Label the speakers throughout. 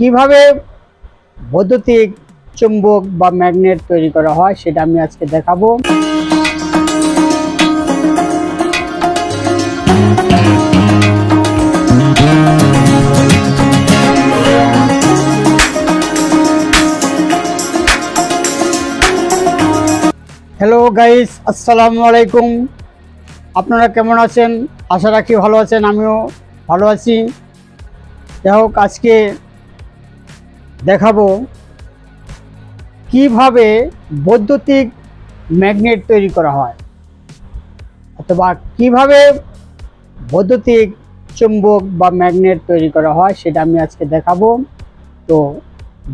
Speaker 1: কিভাবে বৈদ্যুতিক চুম্বক বা ম্যাগনেট তৈরি করা হয় সেটা আমি আজকে দেখাবো। হ্যালো গাইস, আসসালামু আলাইকুম। আপনারা কেমন আছেন? আশা রাখি ভালো আছেন, আমিও ভালো আছি। যাই হোক, আজকে দেখাবো কিভাবে বৈদ্যুতিক ম্যাগনেট তৈরি করা হয় অথবা কিভাবে বৈদ্যুতিক চুম্বক বা ম্যাগনেট তৈরি করা হয় সেটা আমি আজকে দেখাবো। তো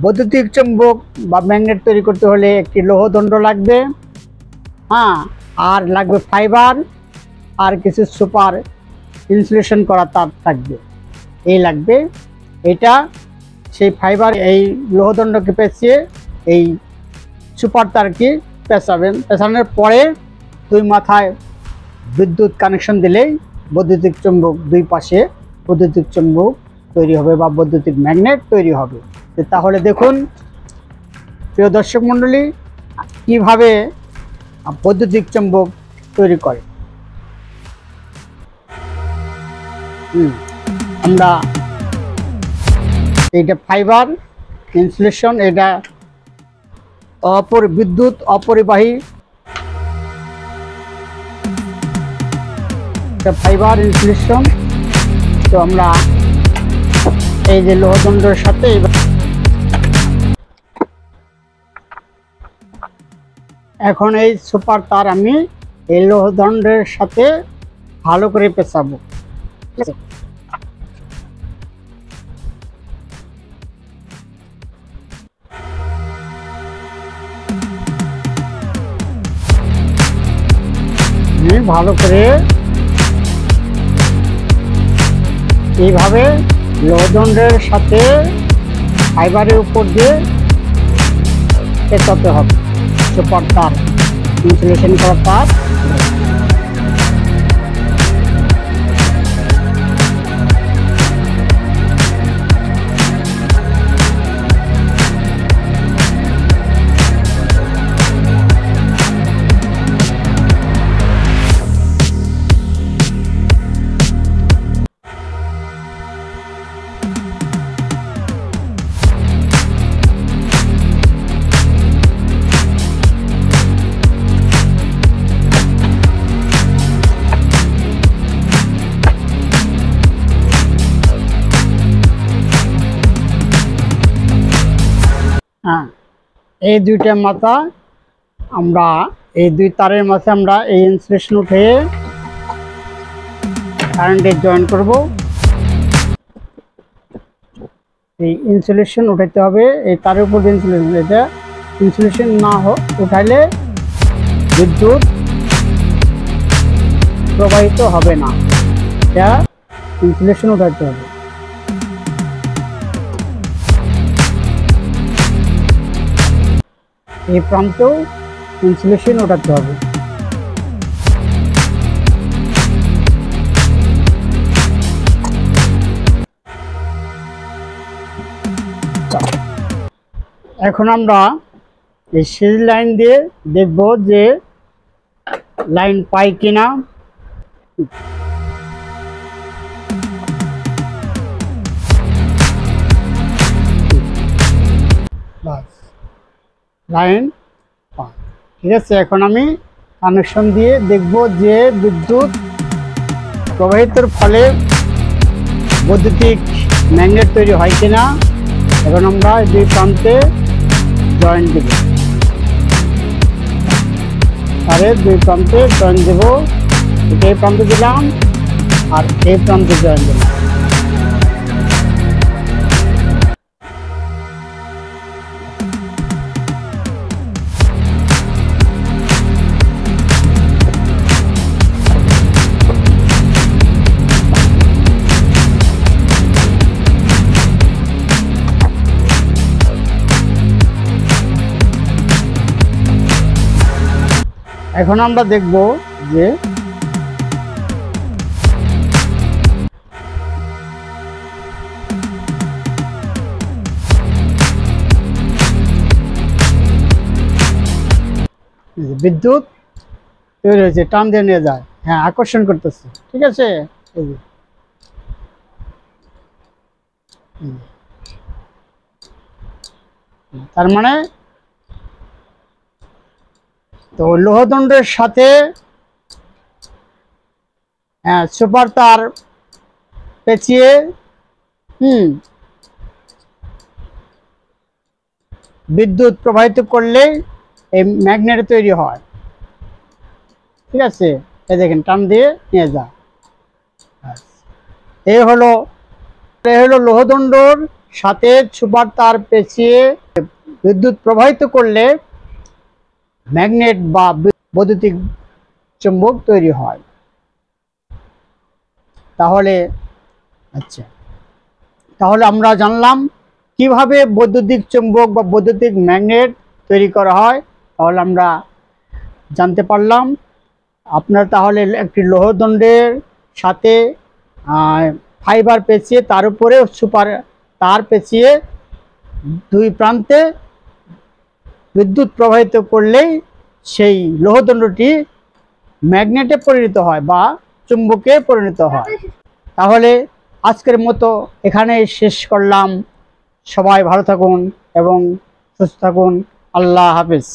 Speaker 1: বৈদ্যুতিক চুম্বক বা ম্যাগনেট তৈরি করতে হলে একটি লোহদণ্ড লাগবে, আর লাগবে ফাইবার, আর কিছু সুপার ইনসুলেশন করা তার থাকবে, এই লাগবে। এটা সেই ফাইবার এই লোহদণ্ডকে পেঁচিয়ে এই সুপার তারকে পেঁচাবেন। পেঁচানোর পরে দুই মাথায় বিদ্যুৎ কানেকশন দিলেই বৈদ্যুতিক চুম্বক, দুই পাশে বৈদ্যুতিক চুম্বক তৈরি হবে বা বৈদ্যুতিক ম্যাগনেট তৈরি হবে। তাহলে দেখুন প্রিয় দর্শক মণ্ডলী, কিভাবে বৈদ্যুতিক চুম্বক তৈরি করে। আমরা এইটা ফাইবার ইনসুলেশন, এটা বিদ্যুৎ অপরিবাহী ফাইবার ইনসুলেশন। তো আমরা এই যে লোহদণ্ডের সাথে এখন এই সুপার তার আমি এই লোহদণ্ডের সাথে ভালো করে পেঁচাবো। ভালো করে এইভাবে লোহদণ্ডের সাথে ফাইবারের উপর দিয়ে পেঁচাতে হবে সুপার তার, ইনসুলেশন করা তার। এই দুইটা মাথা আমরা এই দুই তারের মাঝে আমরা এই ইনসুলেশন উঠে কারেন্টে জয়েন করব। এই ইনসুলেশন উঠাইতে হবে এই তারের উপর ইনসুলেশন। এটা ইনসুলেশন না উঠাইলে বিদ্যুৎ প্রবাহিত হবে না, এটা ইনসুলেশন উঠাইতে হবে। এই প্রান্তেও ইনসুলেশন ওঠাতে হবে। এখন আমরা এই সিরিজ লাইন দিয়ে দেখব যে লাইন পাই কিনা। লাইন, ঠিক আছে। এখন আমি কানেকশন দিয়ে দেখব যে বিদ্যুৎ প্রবাহিতর ফলে বৈদ্যুতিক ম্যাগনেট তৈরি হয় কিনা। এখন আমরা দুই প্রান্তে জয়েন দেব, তারে দুই প্রান্তে জয়েন দেব। এই প্রান্তে দিলাম আর এই প্রান্তে জয়েন দিলাম। এখন আমরা দেখব যে এই যে বিদ্যুৎ তৈরি হয়েছে, টান দিয়ে নিয়ে যায়, হ্যাঁ আকর্ষণ করতেছে, ঠিক আছে। এই যে তার মানে তো লোহদণ্ডের সাথে সুপার তার পেঁচিয়ে বিদ্যুৎ প্রবাহিত করলে এই ম্যাগনেট তৈরি হয়, ঠিক আছে। এই দেখেন টান দিয়ে নিয়ে যায়। এই হলো লোহদণ্ডর সাথে সুপার তার পেঁচিয়ে বিদ্যুৎ প্রবাহিত করলে ম্যাগনেট বা বৈদ্যুতিক চুম্বক তৈরি হয়। তাহলে আচ্ছা, তাহলে আমরা জানলাম কিভাবে বৈদ্যুতিক চুম্বক বা বৈদ্যুতিক ম্যাগনেট তৈরি করা হয়। তাহলে আমরা জানতে পারলাম আপনার তাহলে একটি লোহদণ্ডের সাথে ফাইবার পেঁচিয়ে তার উপরে সুপার তার পেঁচিয়ে দুই প্রান্তে বিদ্যুৎ প্রবাহিত করলেই সেই লোহদণ্ডটি ম্যাগনেটে পরিণত হয় বা চুম্বকে পরিণত হয়। তাহলে আজকের মতো এখানেই শেষ করলাম। সবাই ভালো থাকুন এবং সুস্থ থাকুন। আল্লাহ হাফেজ।